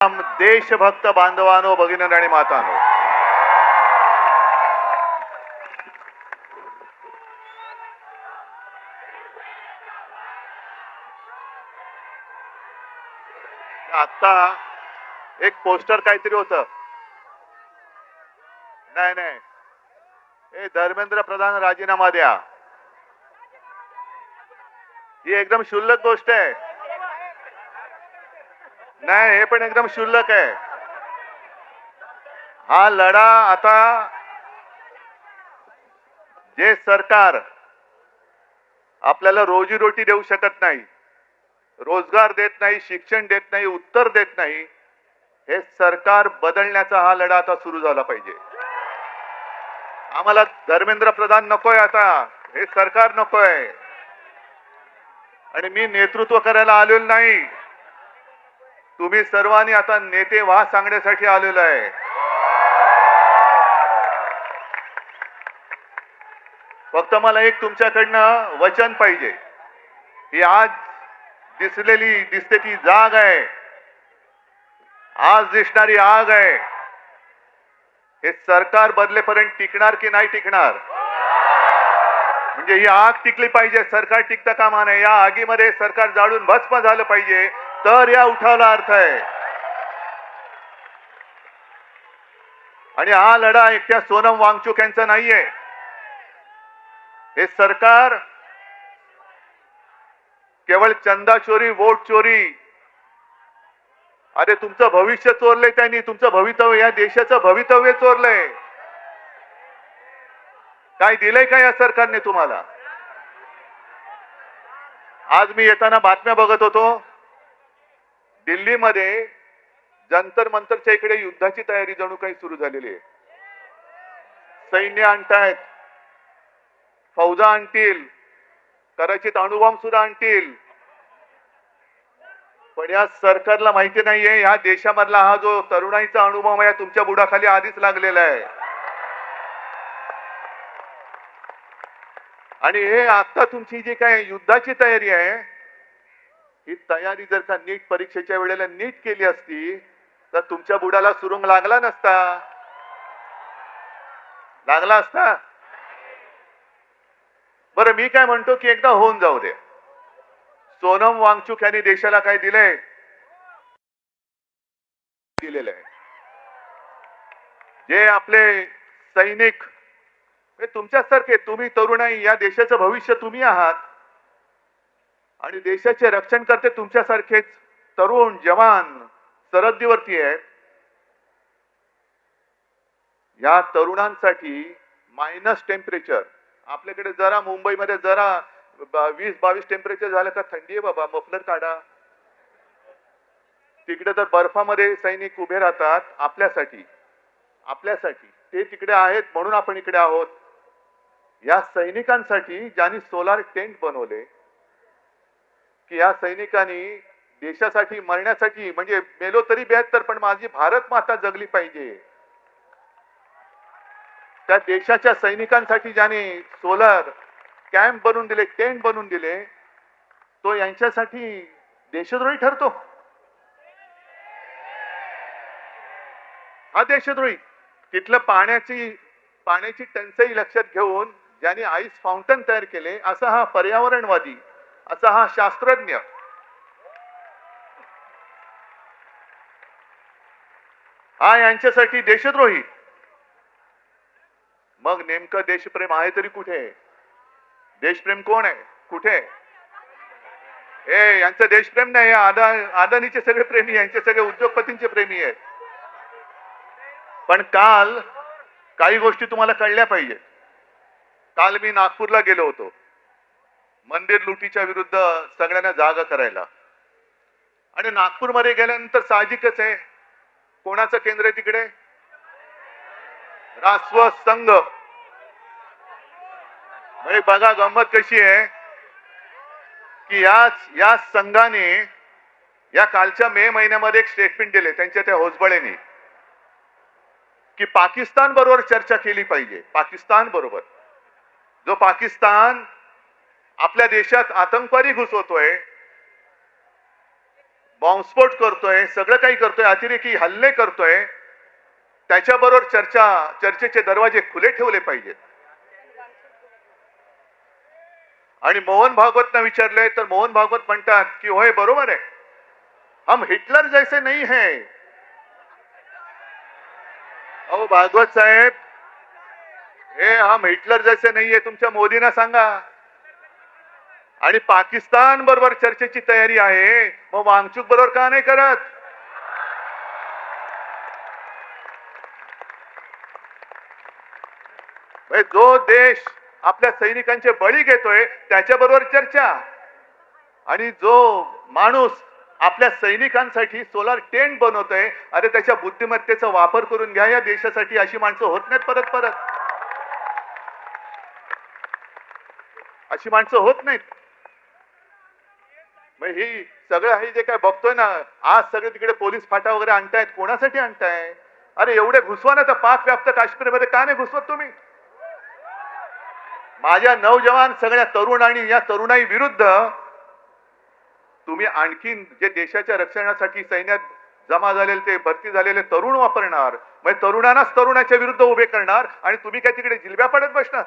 देशभक्त बांधवानो, भगिनी आणि मातानो, आता एक पोस्टर काहीतरी होतं. नाही नाही, हे धर्मेंद्र प्रधान राजीनामा द्या. ही एकदम क्षुल्लक गोष्ट आहे. नाही, हे पण एकदम क्षुल्लक आहे. हा लढा आता जे सरकार आपल्याला रोजीरोटी देऊ शकत नाही, रोजगार देत नाही, शिक्षण देत नाही, उत्तर देत नाही, हे सरकार बदलण्याचा हा लढा आता सुरू झाला पाहिजे. आम्हाला धर्मेंद्र प्रधान नकोय, आता हे सरकार नकोय. आणि मी नेतृत्व करायला आलेलो नाही, तुम्ही सर्वांनी आता नेते व्हा सांगण्यासाठी आलेलो आहे. फक्त मला एक तुमच्याकडनं वचन पाहिजे. ही आज दिसते ती जाग आहे, आज दिसणारी आग आहे, हे सरकार बदलेपर्यंत टिकणार की नाही टिकणार? म्हणजे ही आग टिकली पाहिजे, सरकार टिकता कामा नये. या आगीमध्ये सरकार जाळून भस्म झालं पाहिजे, तर या उठावाला अर्थ आहे. आणि हा लढा एकट्या सोनम वांगचुक यांचा नाहीये. हे सरकार केवळ चंदा चोरी, वोट चोरी, अरे तुमचं भविष्य चोरलंय त्यांनी, तुमचं भवितव्य, या देशाचं भवितव्य चोरलंय. काय दिलंय का या सरकारने तुम्हाला? आज मी येताना बातम्या बघत होतो, दिल्लीमध्ये जंतर मंतरच्या इकडे युद्धाची तयारी जणू काही सुरू झालेली आहे. सैन्य आणतायत, फौजा आणतील, कदाचित अणुबॉम्ब सुद्धा आणतील. पण या सरकारला माहिती नाहीये, या देशामधला हा जो तरुणाईचा अणुबॉम्ब आहे तुमच्या बुडाखाली आधीच लागलेला आहे. आणि हे आता तुमची जी काय युद्धाची तयारी आहे, ही तयारी जर का नीट परीक्षेच्या वेळेला नीट केली असती तर तुमच्या बुडाला सुरुंग लागला नसता, लागला असता. बरं, मी काय म्हणतो की एकदा होऊन जाऊ दे. सोनम वांगचुक यांनी देशाला काय दिलंय? दिलेलं आहे. जे आपले सैनिक तुमच्यासारखे, तुम्ही तरुणाई, या देशाचं भविष्य तुम्ही आहात आणि देशाचे रक्षण करते तुमच्यासारखेच तरुण जवान सरहद्दीवरती आहेत. या तरुणांसाठी मायनस टेम्परेचर, आपल्याकडे जरा मुंबईमध्ये जरा 20-22 टेम्परेचर झालं का थंडी आहे बाबा, मफलर काढा. तिकडे तर बर्फामध्ये सैनिक उभे राहतात आपल्यासाठी. ते तिकडे आहेत म्हणून आपण इकडे आहोत. या सैनिकांसाठी ज्यांनी सोलार टेंट बनवले, की या सैनिकांनी देशासाठी मरण्यासाठी, म्हणजे मेलो तरी 72 पण माझी भारत माता जगली पाहिजे, त्या देशाच्या सैनिकांसाठी ज्याने सोलर कॅम्प बनवून दिले, टेंट बनवून दिले, तो यांच्यासाठी देशद्रोही ठरतो. हा देशद्रोही. तिथलं पाण्याची टंचाई लक्षात घेऊन ज्यांनी आईस फाउंटन तयार केले, असा हा पर्यावरणवादी, असा हा शास्त्रज्ञ, हा यांच्यासाठी देशद्रोही. मग नेमकं देशप्रेम आहे तरी कुठे? देशप्रेम कोण आहे? कुठे? यांचं देशप्रेम नाही, अदानीचे सगळे प्रेमी, यांचे सगळे उद्योगपतींचे प्रेमी आहेत. पण काल काही गोष्टी तुम्हाला कळल्या पाहिजे. काल मी नागपूरला गेलो होतो मंदिर लुटीच्या विरुद्ध सगळ्यांना जागा करायला. आणि नागपूरमध्ये गेल्यानंतर साहजिकच आहे, कोणाचं केंद्र आहे तिकडे? राष्ट्र संघ. म्हणजे बघा गंमत कशी आहे की या संघाने या कालच्या मे महिन्यामध्ये एक स्टेटमेंट दिले त्यांच्या त्या होसबळेनी, की पाकिस्तान बरोबर चर्चा केली पाहिजे. पाकिस्तान बरोबर, जो पाकिस्तान आपल्या देशात आतंकवादी घुसवतोय, बॉम्बस्फोट करतोय, सगळं काही करतोय, अतिरेकी हल्ले करतोय, त्याच्याबरोबर चर्चेचे दरवाजे खुले ठेवले पाहिजेत. आणि मोहन भागवतना विचारले तर मोहन भागवत म्हणतात की होय बरोबर आहे, हम हिटलर जैसे नहीं है. अहो भागवत साहेब, हे हम हिटलर जैसे नाहीये तुमच्या मोदींना सांगा. आणि पाकिस्तान बरोबर चर्चेची तयारी आहे, मग वांगचूक बरोबर का नाही करत? जो देश आपल्या सैनिकांचे बळी घेतोय त्याच्याबरोबर चर्चा, आणि जो माणूस आपल्या सैनिकांसाठी सोलार टेंट बनवतोय, अरे त्याच्या बुद्धिमत्तेचा वापर करून घ्या या देशासाठी. अशी माणसं होत नाहीत परत परत, अशी माणसं होत नाहीत. मग ही सगळं आहे जे काय बघतोय ना, आज सगळे तिकडे पोलीस फाटा वगैरे आणतायत, कोणासाठी आणताय? अरे एवढे घुसवा ना, तर पाक व्याप्त काश्मीरमध्ये का नाही घुसवत तुम्ही? माझ्या नौजवान सगळ्या तरुण आणि या तरुणाई विरुद्ध तुम्ही आणखीन जे देशाच्या रक्षणासाठी सैन्यात जमा झालेले ते भरती झालेले तरुण वापरणार, म्हणजे तरुणांनाच तरुणाच्या विरुद्ध उभे करणार, आणि तुम्ही काय तिकडे जिलब्या पडत बसणार,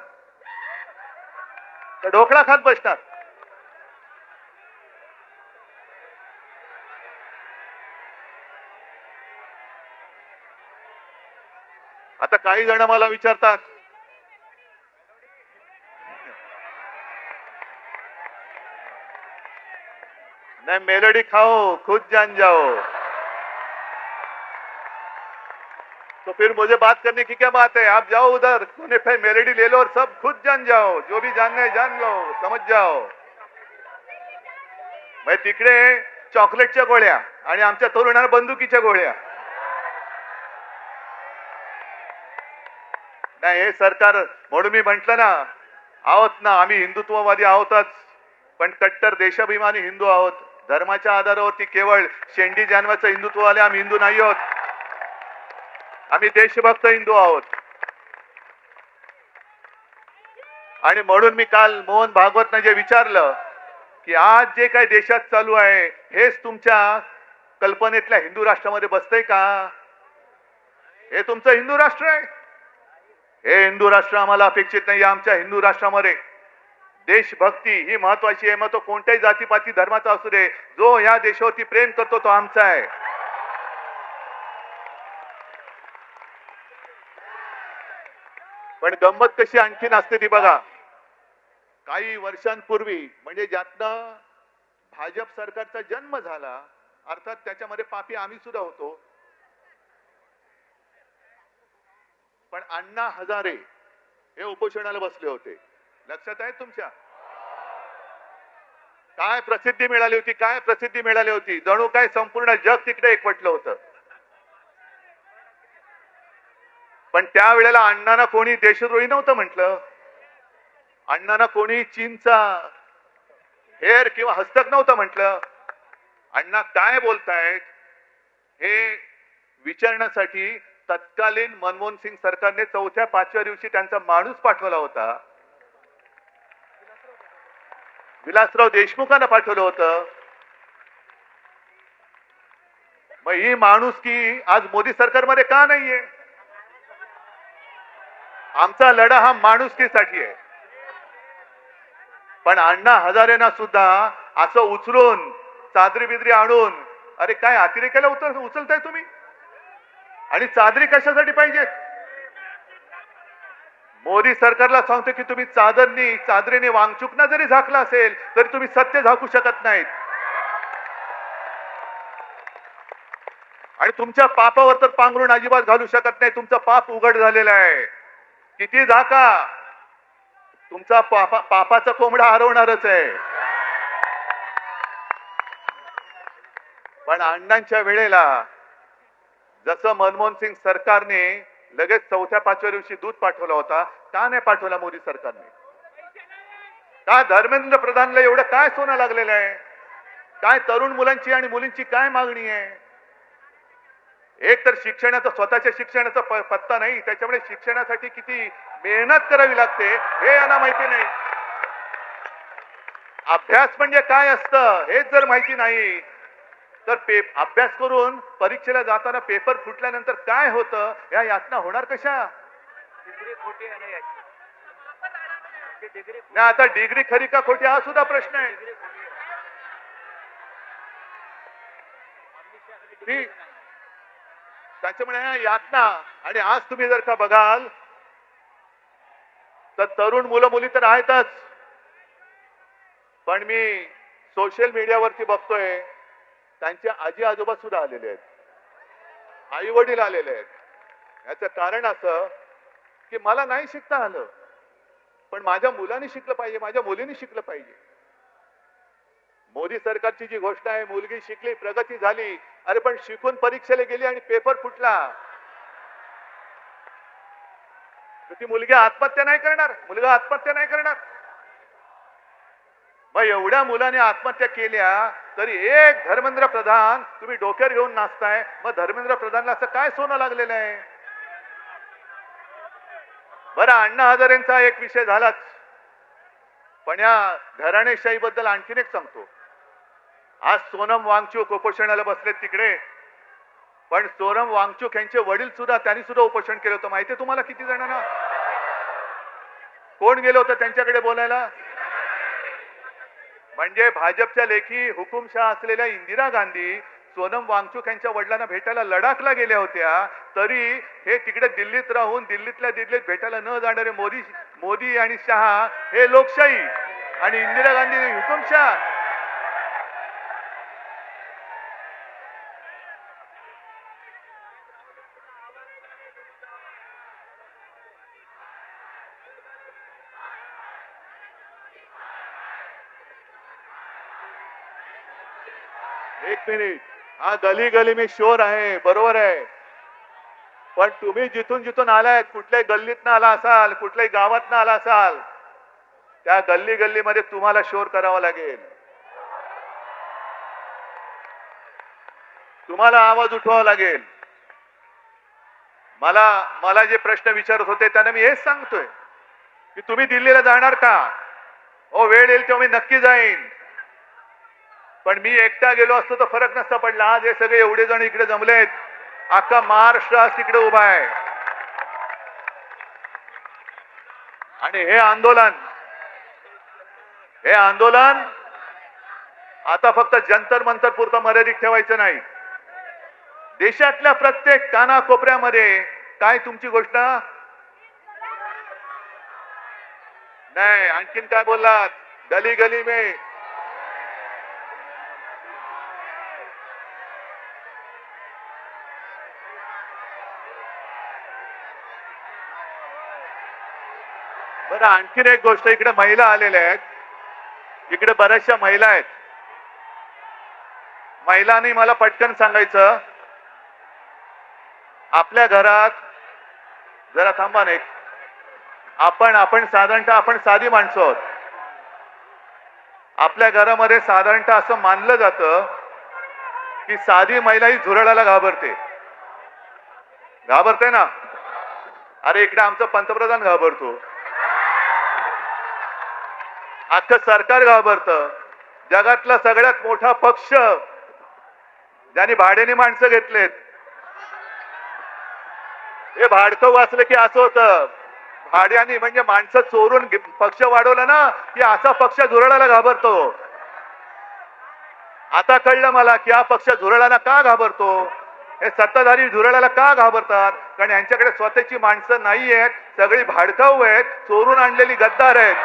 ढोकळा खात बसणार. आता काही जण मला विचारतात, नहीं मेलोडी खाओ खुद जान जाओ, तो फिर मुझे बात करने की क्या बात है? आप जाओ उधर कोने पे मेलोडी ले लो और सब खुद जान जाओ, जो भी जानना है जान लो, समझ जाओ. मैं तिकडे चॉकलेटच्या गोळ्या आणि आमच्या तरुणांना बंदुकीच्या गोळ्या. नाही हे सरकार, म्हणून मी म्हंटल ना, आहोत ना आम्ही हिंदुत्ववादी आहोतच, पण कट्टर देशाभिमानी हिंदू आहोत. धर्माच्या आधारावरती केवळ शेंडी जानवाचं हिंदुत्ववाले आम्ही हिंदू नाही आहोत, आम्ही देशभक्त हिंदू आहोत. आणि म्हणून मी काल मोहन भागवतनं जे विचारलं की आज जे काही देशात चालू आहे हेच तुमच्या कल्पनेतल्या हिंदू राष्ट्रामध्ये बसतंय का? हे तुमचं हिंदू राष्ट्र आहे? हे हिंदू राष्ट्र आम्हाला अपेक्षित नाही. आमच्या हिंदू राष्ट्रामध्ये देशभक्ती ही महत्वाची आहे. मग तो कोणत्याही जातीपाती धर्माचा असू दे, जो या देशावरती प्रेम करतो तो आमचा आहे. पण गंमत कशी आणखीन असते ती बघा. काही वर्षांपूर्वी, म्हणजे ज्यातनं भाजप सरकारचा जन्म झाला, अर्थात त्याच्यामध्ये पापी आम्ही सुद्धा होतो, पण अण्णा हजारे हे उपोषणाला बसले होते. लक्षात आहे तुमच्या? काय प्रसिद्धी मिळाली होती, काय प्रसिद्धी मिळाली होती, जणू काय संपूर्ण जग तिकडे एकवटलं होतं. पण त्यावेळेला अण्णांना कोणी देशद्रोही नव्हतं म्हटलं, अण्णांना कोणी चीनचा हेर किंवा हस्तक नव्हतं म्हटलं. अण्णा काय बोलतायत हे विचारण्यासाठी तत्कालीन मनमोहन सिंग सरकारने 4-5व्या दिवशी त्यांचा माणूस पाठवला होता, विलासराव देशमुखांना पाठवलं होतं. मग ही माणुसकी आज मोदी सरकारमध्ये का नाहीये? आमचा लढा हा माणुसकीसाठी आहे. पण अण्णा हजारेंना सुद्धा असं उचलून चादरी बिदरी आणून, अरे काय अतिरेकाला उचलताय तुम्ही? आणि चादरी कशासाठी पाहिजे? मोदी सरकारला सांगतो की तुम्ही चादरीने वांगचुकना जरी झाकला असेल तरी तुम्ही सत्य झाकू शकत नाहीत. आणि तुमच्या पापावर तर पांघरून अजिबात घालू शकत नाही. तुमचं पाप उघड झालेलं आहे. किती झाका, तुमचा पापाचा कोंबडा हरवणारच आहे. पण अण्णांच्या वेळेला जसं मनमोहन सिंग सरकारने लगेच 4-5व्या दिवशी दूध पाठवला होता, का नाही पाठवला मोदी सरकारने? का धर्मेंद्र प्रधानला एवढं काय सोनं लागलेलं आहे? काय तरुण मुलांची आणि मुलींची काय मागणी आहे? एक तर शिक्षणाचा, स्वतःच्या शिक्षणाचा पत्ता नाही, त्याच्यामुळे शिक्षणासाठी किती मेहनत करावी लागते हे यांना माहिती नाही. अभ्यास म्हणजे काय असतं हेच जर माहिती नाही तर अभ्यास करून परीक्षेला जाताना पेपर फुटल्यानंतर काय होतं या यातना होणार कशा? नाही, आता डिग्री खरी का खोटी हा सुद्धा प्रश्न आहे. त्याच्यामुळे यातना. आणि आज तुम्ही जर का बघाल तर तरुण मुलं मुली तर आहेतच, पण मी सोशल मीडियावरती बघतोय त्यांचे आजी आजोबा सुद्धा आलेले आहेत, आई वडील आलेले आहेत. याचं कारण असं की मला नाही शिकता आलं, पण माझ्या मुलांनी शिकलं पाहिजे, माझ्या मुलीने शिकलं पाहिजे. मोदी सरकारची जी घोषणा आहे, मुलगी शिकली प्रगती झाली, अरे पण शिकून परीक्षेला गेली आणि पेपर फुटला, ती मुलगी आत्महत्या नाही करणार, मुलगा आत्महत्या नाही करणार. मग एवढ्या मुलाने आत्महत्या केल्या तरी एक धर्मेंद्र प्रधान तुम्ही डोक्यावर घेऊन नाचताय. मग धर्मेंद्र प्रधानला असं काय सोनं लागलेलं आहे? बरं, अण्णा हजारेंचा एक विषय झालाच, पण या घराणेशाही बद्दल आणखीन एक सांगतो. आज सोनम वांगचूक उपोषणाला बसलेत तिकडे, पण सोनम वांगचूक यांचे वडील सुद्धा, त्यांनी सुद्धा उपोषण केलं होतं. माहितीये तुम्हाला किती जणांना? कोण गेलं होतं त्यांच्याकडे बोलायला? म्हणजे भाजपच्या लेखी हुकुमशाह असलेल्या इंदिरा गांधी सोनम वांगचूक यांच्या वडिलांना भेटायला लडाखला गेल्या होत्या, तरी हे तिकडे दिल्लीत राहून दिल्लीतल्या दिल्लीत भेटायला न जाणारे मोदी आणि शहा हे लोकशाही आणि इंदिरा गांधी हुकुमशाह. एक मिनिट, हा गली गली में शोर आहे, बरोबर आहे, पण तुम्ही जिथून जिथून आलाय, कुठल्याही गल्लीतनं आला असाल, कुठल्याही गावातनं आला असाल, त्या गल्ली गल्लीमध्ये तुम्हाला शोर करावा लागेल, तुम्हाला आवाज उठवावा लागेल. मला जे प्रश्न विचारत होते त्यांना मी हेच सांगतोय की तुम्ही दिल्लीला जाणार का? ओ, वेळ येईल तेव्हा मी नक्की जाईन, पण मी एकटा गेलो असतो तर फरक नसता पडला. आज हे सगळे एवढे जण इकडे जमलेत, अख्खा महाराष्ट्र आज तिकडे उभा आहे. आणि हे आंदोलन आता फक्त जंतर मंतर पुरतं मर्यादित ठेवायचं नाही. देशातल्या प्रत्येक कानाकोपऱ्यामध्ये काय तुमची गोष्ट नाही, आणखीन काय बोललात? गली गली में बरं, आणखीन एक गोष्ट, इकडे महिला आलेल्या आहेत, इकडे बऱ्याचशा महिला आहेत. महिलांनी मला पटकन सांगायचं, आपल्या घरात जरा थांबा नाही, आपण साधारणतः आपण साधी माणसं आहोत. आपल्या घरामध्ये साधारणतः असं मानलं जातं की साधी महिला ही झुरळाला घाबरते ना. अरे इकडे आमचं पंतप्रधान घाबरतो, अख्खं सरकार घाबरतं. जगातला सगळ्यात मोठा पक्ष ज्यांनी भाड्याने माणसं घेतलेत, हे भाडकं वाचलं की असं होतं, भाड्याने म्हणजे माणसं चोरून पक्ष वाढवला ना की असा पक्ष झुरळाला घाबरतो. आता कळलं मला की हा पक्ष झुरळाला का घाबरतो. हे सत्ताधारी झुरळाला का घाबरतात? कारण यांच्याकडे स्वतःची माणसं नाही आहेत, सगळी भाडकाऊ आहेत, चोरून आणलेली गद्दार आहेत.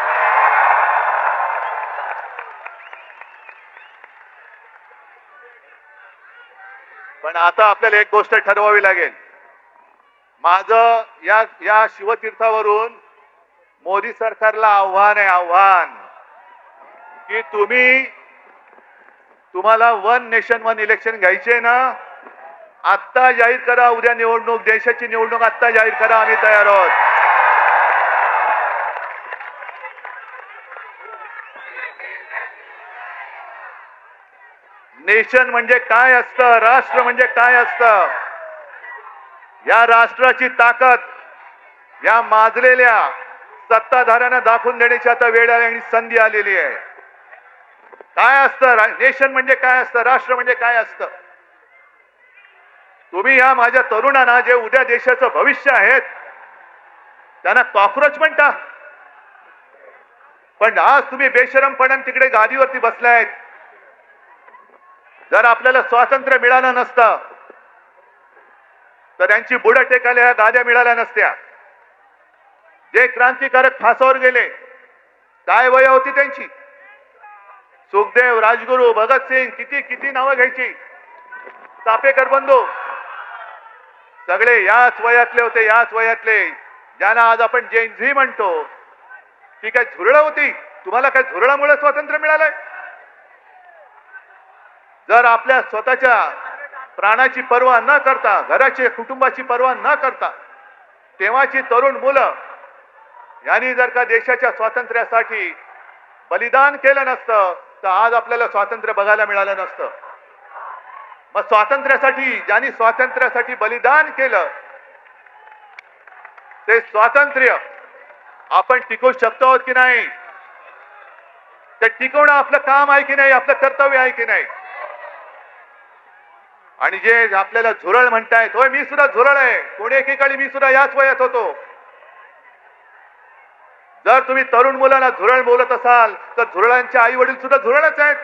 पण आता आपल्याला एक गोष्ट ठरवावी लागेल. माझं या शिवतीर्थावरून मोदी सरकारला आव्हान आहे, की तुम्हाला वन नेशन वन इलेक्शन घ्यायचे ना, आत्ता जाहीर करा. उद्या निवडणूक, देशाची निवडणूक आत्ता जाहीर करा, आम्ही तयार आहोत. नेशन म्हणजे काय असतं, राष्ट्र म्हणजे काय असतं, या राष्ट्राची ताकद या माजलेल्या सत्ताधाऱ्यांना दाखवून देण्याची आता वेळ आली आणि संधी आलेली आहे. काय असतं नेशन म्हणजे काय असतं, राष्ट्र म्हणजे काय असतं. तुम्ही या माझ्या तरुणांना जे उद्या देशाचं भविष्य आहेत त्यांना कॉक्रोच म्हणता, पण आज तुम्ही बेशरमपणे तिकडे गादीवरती बसलायत. जर आपल्याला स्वातंत्र्य मिळालं नसतं तर त्यांची बुडं टेकायला ह्या गाद्या मिळाल्या नसत्या. जे क्रांतिकारक फासावर गेले, काय वय होती त्यांची. सुखदेव, राजगुरू, भगतसिंग, किती किती नावं घ्यायची. चापेकर बंधू सगळे याच वयातले होते, याच वयातले. ज्यांना आज आपण जेन झी म्हणतो, ती काय झुरळं होती. तुम्हाला काय झुरळामुळे स्वातंत्र्य मिळालंय. जर आपल्या स्वतःच्या प्राणाची पर्वा न करता, घराची कुटुंबाची पर्वा न करता तेव्हाची तरुण मुलं यांनी जर का देशाच्या स्वातंत्र्यासाठी बलिदान केलं नसतं तर आज आपल्याला स्वातंत्र्य बघायला मिळालं नसतं. मग स्वातंत्र्यासाठी ज्यांनी स्वातंत्र्यासाठी बलिदान केलं ते स्वातंत्र्य आपण टिकवू शकतो आहोत की नाही, ते टिकवणं आपलं काम आहे की नाही, आपलं कर्तव्य आहे की नाही. आणि जे आपल्याला झुरळ म्हणतायत, होय मी सुद्धा झुरळ आहे. कोणी एकेकाळी मी सुद्धा याच वयात होतो. जर तुम्ही तरुण मुलांना झुरळ बोलत असाल तर झुरळांचे आई वडील सुद्धा झुरळच आहेत.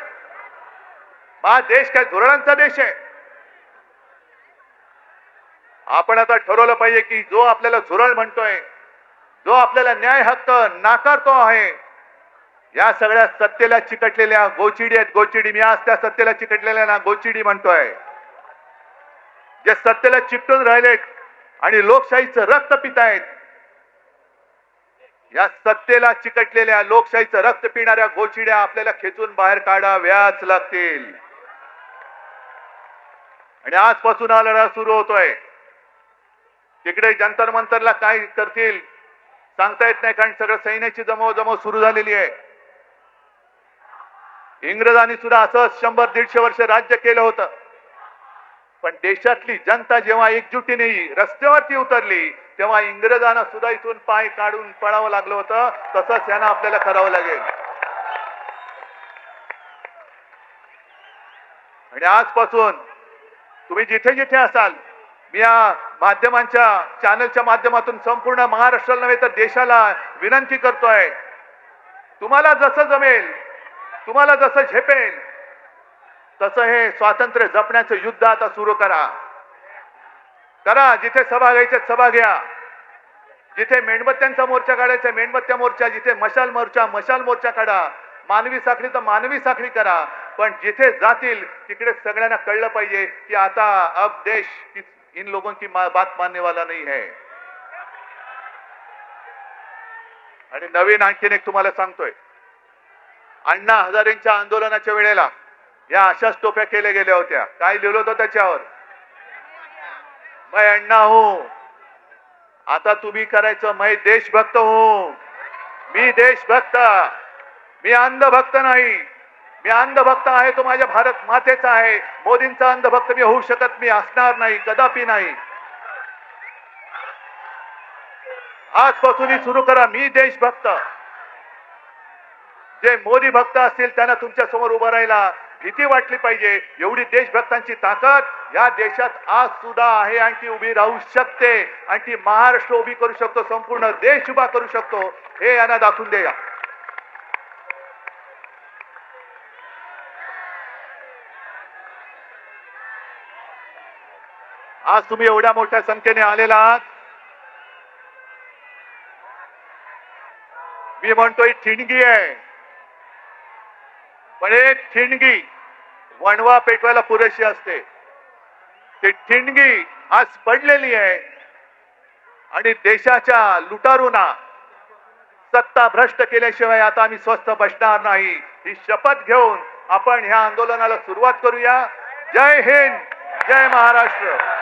हा देश काय झुरळांचा देश आहे. आपण आता ठरवलं पाहिजे की जो आपल्याला झुरळ म्हणतोय, जो आपल्याला न्याय हक्क नाकारतो आहे, या सगळ्या सत्तेला चिकटलेल्या गोचिडी आहेत. गोचिडी, मी आज त्या सत्तेला चिकटलेल्या ना गोचिडी म्हणतोय. जे सत्तेला चिकटून राहिलेत आणि लोकशाहीचं रक्त पितायत, या सत्तेला चिकटलेल्या लोकशाहीचं रक्त पिणाऱ्या गोचिड्या आपल्याला खेचून बाहेर काढाव्याच लागतील. आणि आजपासून हा लढा सुरू होतोय. तिकडे जंतर मंतरला काय करतील सांगता येत नाही, कारण सगळं सैन्याची जमवाजमव सुरू झालेली आहे. इंग्रजांनी सुद्धा असंच 100-150 वर्ष राज्य केलं होतं. पण देशातली जनता जेव्हा एकजुटीने रस्त्यावरती उतरली तेव्हा इंग्रजांना सुद्धा इथून पाय काढून पळावं लागलं होतं. तसंच यांना आपल्याला करावं लागेल. आणि आजपासून तुम्ही जिथे जिथे असाल, मी या माध्यमांच्या चॅनलच्या माध्यमातून संपूर्ण महाराष्ट्राला नव्हे तर देशाला विनंती करतोय, तुम्हाला जसं जमेल, तुम्हाला जसं झेपेल तसं हे स्वातंत्र्य जपण्याचं युद्ध आता सुरू करा. जिथे सभा घ्यायच्या सभा घ्या, जिथे मेणबत्त्यांचा मोर्चा काढायचा मेणबत्त्या मोर्चा, जिथे मशाल मोर्चा काढा, मानवी साखळी तर मानवी साखळी करा. पण जिथे जातील तिकडे सगळ्यांना कळलं पाहिजे की आता अब देश इन लोगों की बात मानने वाला नहीं है. आणि नवीन आणखीन एक तुम्हाला सांगतोय, अण्णा हजारेंच्या आंदोलनाच्या वेळेला या अशाच टोप्या केल्या गेल्या होत्या. काय लिहिलं होतं त्याच्यावर, मैं अण्णा हूं. आता तुम्ही करायचं, मैं देशभक्त हूं. मी देशभक्त, मी अंधभक्त नाही. मी अंधभक्त आहे तो माझ्या भारत मातेचा आहे. मोदींचा अंधभक्त मी होऊ शकत, मी असणार नाही, कदापि नाही. आजपासून सुरू करा, मी देशभक्त. जे मोदी भक्त असतील त्यांना तुमच्या समोर उभं राहायला भीती वाटली पाहिजे. एवढी देशभक्तांची ताकद या देशात आज सुद्धा आहे आणि ती उभी राहू शकते आणि ती महाराष्ट्र उभी करू शकतो, संपूर्ण देश उभा करू शकतो. हे यांना दाखवून द्या. आज तुम्ही एवढ्या मोठ्या संख्येने आलेला आहात. मी म्हणतोय ठिणगी आहे, पण एक ठिणगी वणवा पेटवायला पुरेशी असते. ती ठिणगी आज पडलेली आहे आणि देशाच्या लुटारूंना सत्ता भ्रष्ट केल्याशिवाय आता आम्ही स्वस्थ बसणार नाही. ही शपथ घेऊन आपण ह्या आंदोलनाला सुरुवात करूया. जय हिंद, जय महाराष्ट्र.